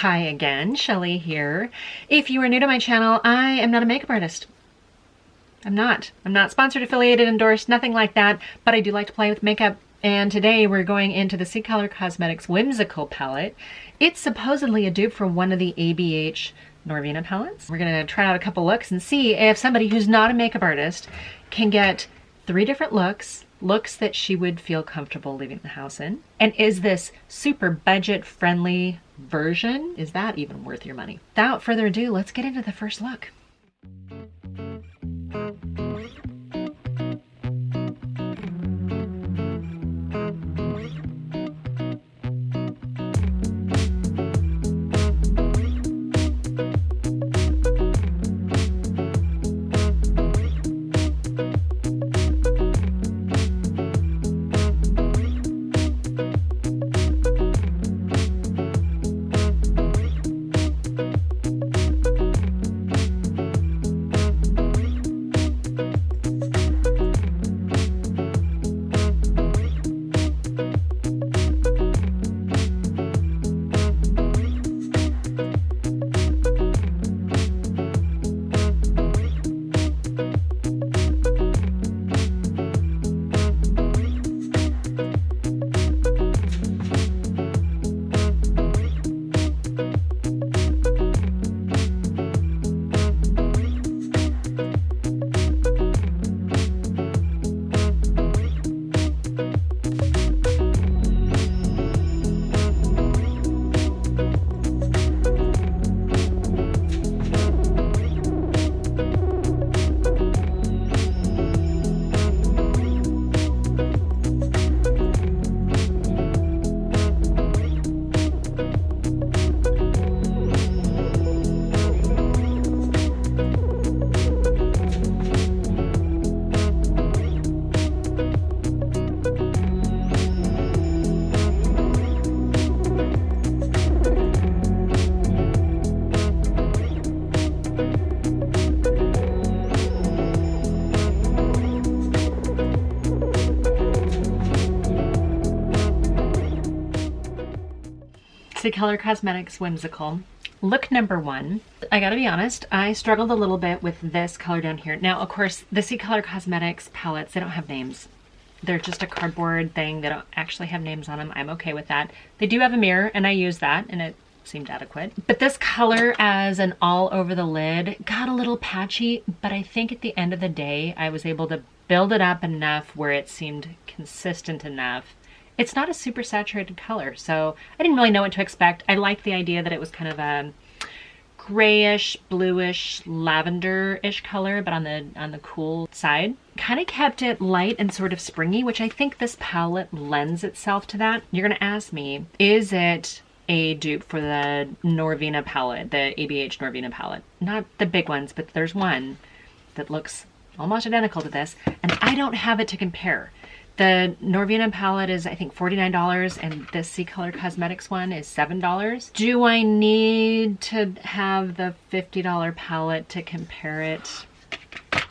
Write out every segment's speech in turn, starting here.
Hi again, Shelly here. If you are new to my channel, I am not a makeup artist. I'm not sponsored, affiliated, endorsed, nothing like that, but I do like to play with makeup. And today we're going into the CColor Cosmetics Whimsical palette. It's supposedly a dupe for one of the ABH Norvina palettes. We're gonna try out a couple looks and see if somebody who's not a makeup artist can get 3 different looks that she would feel comfortable leaving the house in. And is this super budget friendly version, is that even worth your money? Without further ado, let's get into the first look. CColor Cosmetics Whimsical. Look number 1. I gotta be honest, I struggled a little bit with this color down here. Now, of course, the CColor Cosmetics palettes, they don't have names. They're just a cardboard thing. They don't actually have names on them. I'm okay with that. They do have a mirror, and I use that, and it seemed adequate. But this color as an all over the lid got a little patchy, but I think at the end of the day, I was able to build it up enough where it seemed consistent enough. It's not a super saturated color, so I didn't really know what to expect. I liked the idea that it was kind of a grayish, bluish, lavender-ish color, but on the cool side. Kind of kept it light and sort of springy, which I think this palette lends itself to that. You're gonna ask me, is it a dupe for the Norvina palette, the ABH Norvina palette? Not the big ones, but there's one that looks almost identical to this, and I don't have it to compare. The Norvina palette is, I think, $49, and this CColor Cosmetics one is $7. Do I need to have the $50 palette to compare it?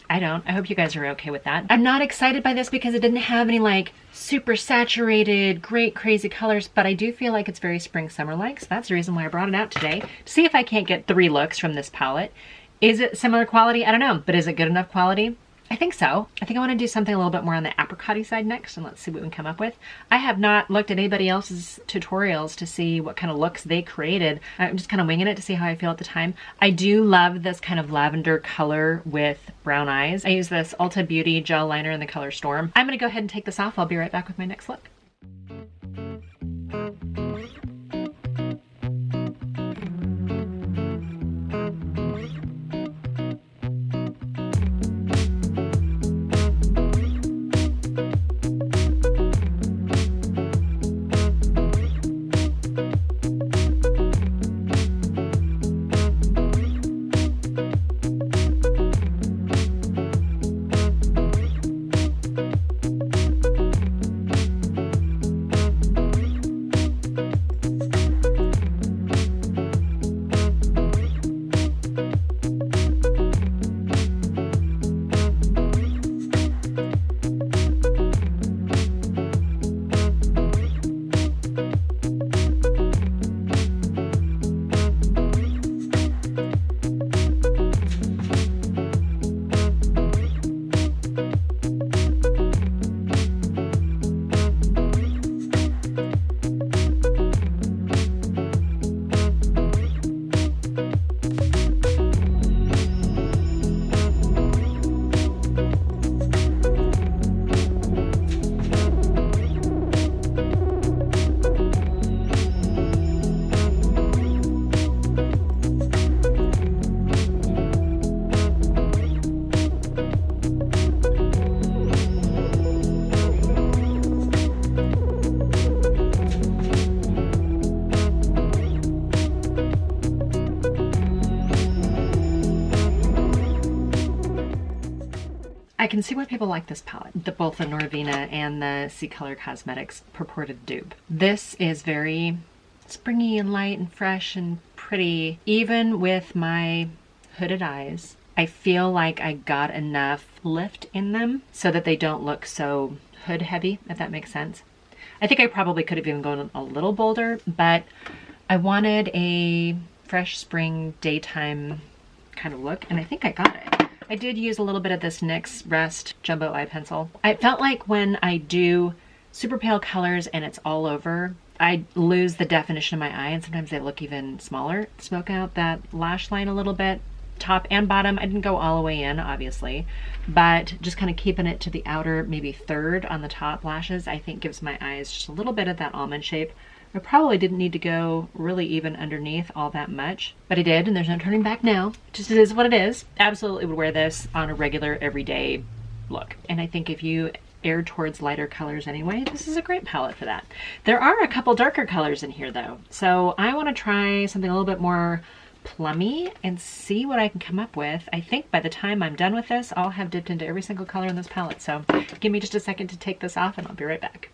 I don't. I hope you guys are okay with that. I'm not excited by this because it didn't have any like super saturated, great, crazy colors, but I do feel like it's very spring summer-like, so that's the reason why I brought it out today, to see if I can't get 3 looks from this palette. Is it similar quality? I don't know, but is it good enough quality? I think so. I think I want to do something a little bit more on the apricot-y side next, and let's see what we can come up with. I have not looked at anybody else's tutorials to see what kind of looks they created. I'm just kind of winging it to see how I feel at the time. I do love this kind of lavender color with brown eyes. I use this Ulta Beauty gel liner in the color Storm. I'm going to go ahead and take this off. I'll be right back with my next look. I can see why people like this palette, both the Norvina and the CColor Cosmetics purported dupe. This is very springy and light and fresh and pretty. Even with my hooded eyes, I feel like I got enough lift in them so that they don't look so hood heavy, if that makes sense. I think I probably could have even gone a little bolder, but I wanted a fresh spring daytime kind of look, and I think I got it. I did use a little bit of this NYX Rest Jumbo Eye Pencil. I felt like when I do super pale colors and it's all over, I lose the definition of my eye, and sometimes they look even smaller. Smoke out that lash line a little bit, top and bottom. I didn't go all the way in, obviously, but just kind of keeping it to the outer, maybe third on the top lashes, I think gives my eyes just a little bit of that almond shape. I probably didn't need to go really even underneath all that much, but I did, and there's no turning back now. Just it is what it is. Absolutely would wear this on a regular, everyday look. And I think if you err towards lighter colors anyway, this is a great palette for that. There are a couple darker colors in here though, so I want to try something a little bit more plummy and see what I can come up with. I think by the time I'm done with this, I'll have dipped into every single color in this palette, so give me just a second to take this off and I'll be right back.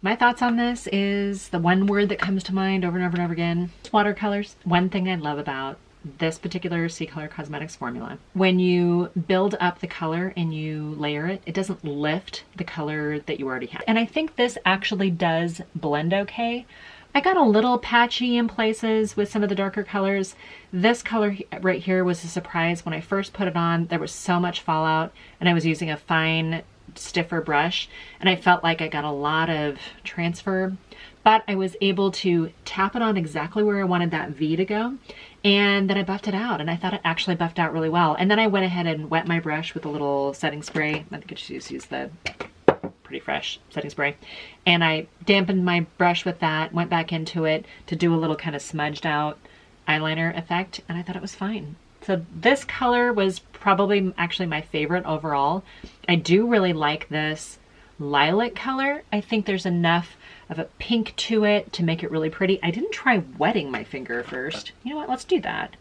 My thoughts on this is the one word that comes to mind over and over and over again, watercolors. One thing I love about this particular CColor Cosmetics formula, when you build up the color and you layer it, it doesn't lift the color that you already have. And I think this actually does blend okay. I got a little patchy in places with some of the darker colors. This color right here was a surprise. When I first put it on, there was so much fallout, and I was using a fine, stiffer brush, and I felt like I got a lot of transfer, but I was able to tap it on exactly where I wanted that V to go, and then I buffed it out, and I thought it actually buffed out really well. And then I went ahead and wet my brush with a little setting spray. I think I just used the Pretty Fresh setting spray, and I dampened my brush with that, went back into it to do a little kind of smudged out eyeliner effect, and I thought it was fine. So this color was probably actually my favorite overall. I do really like this lilac color. I think there's enough of a pink to it to make it really pretty. I didn't try wetting my finger first. You know what, let's do that.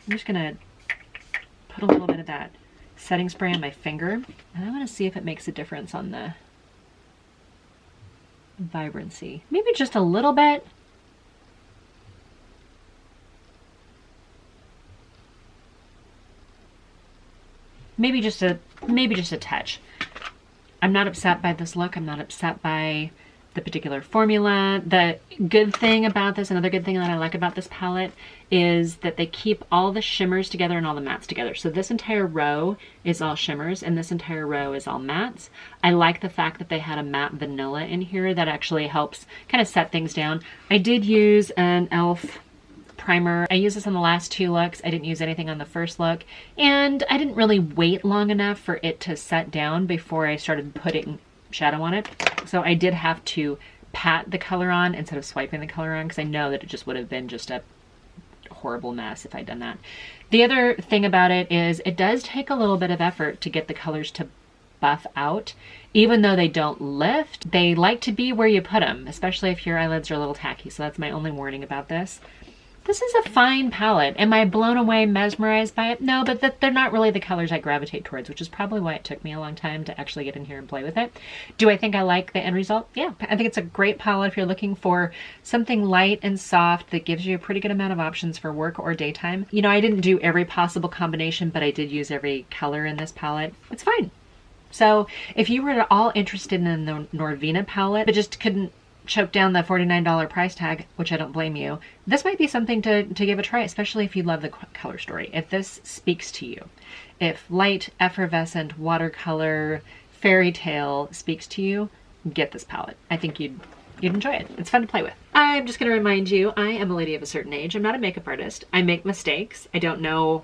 I'm just gonna put a little bit of that setting spray on my finger, and I wanna see if it makes a difference on the vibrancy. Maybe just a little bit. maybe just a touch. I'm not upset by this look. I'm not upset by the particular formula. The good thing about this, another good thing that I like about this palette, is that they keep all the shimmers together and all the mattes together. So this entire row is all shimmers and this entire row is all mattes. I like the fact that they had a matte vanilla in here that actually helps kind of set things down. I did use an e.l.f. primer. I used this on the last 2 looks. I didn't use anything on the first look, and I didn't really wait long enough for it to set down before I started putting shadow on it. So I did have to pat the color on instead of swiping the color on, because I know that it just would have been just a horrible mess if I'd done that. The other thing about it is it does take a little bit of effort to get the colors to buff out. Even though they don't lift, they like to be where you put them, especially if your eyelids are a little tacky. So that's my only warning about this. This is a fine palette. Am I blown away, mesmerized by it? No, but they're not really the colors I gravitate towards, which is probably why it took me a long time to actually get in here and play with it. Do I think I like the end result? Yeah, I think it's a great palette if you're looking for something light and soft that gives you a pretty good amount of options for work or daytime. You know, I didn't do every possible combination, but I did use every color in this palette. It's fine. So if you were at all interested in the Norvina palette, but just couldn't choke down the $49 price tag, which I don't blame you, this might be something to give a try, especially if you love the color story. If this speaks to you, if light, effervescent, watercolor, fairy tale speaks to you, get this palette. I think you'd enjoy it. It's fun to play with. I'm just going to remind you, I am a lady of a certain age. I'm not a makeup artist. I make mistakes. I don't know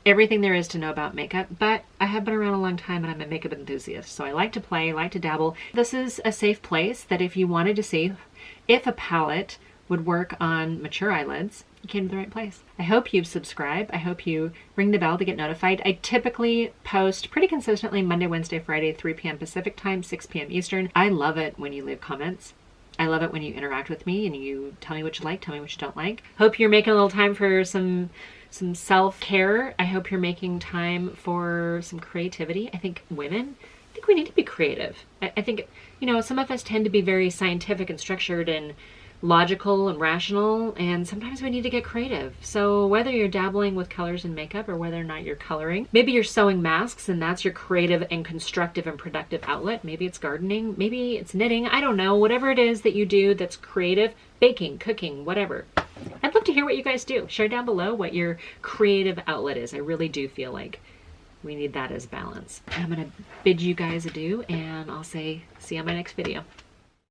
everything there is to know about makeup, but I have been around a long time and I'm a makeup enthusiast. So I like to play, like to dabble. This is a safe place that if you wanted to see if a palette would work on mature eyelids, you came to the right place. I hope you subscribe. I hope you ring the bell to get notified. I typically post pretty consistently Monday, Wednesday, Friday, 3 p.m. Pacific time, 6 p.m. Eastern. I love it when you leave comments. I love it when you interact with me and you tell me what you like, tell me what you don't like. Hope you're making a little time for some self-care. I hope you're making time for some creativity. I think we need to be creative. I think, you know, some of us tend to be very scientific and structured and logical and rational, and sometimes we need to get creative. So whether you're dabbling with colors and makeup or whether or not you're coloring, maybe you're sewing masks and that's your creative and constructive and productive outlet. Maybe it's gardening, maybe it's knitting, I don't know. Whatever it is that you do that's creative, baking, cooking, whatever. I'd love to hear what you guys do. Share down below what your creative outlet is. I really do feel like we need that as balance. I'm gonna bid you guys adieu and I'll say see you on my next video.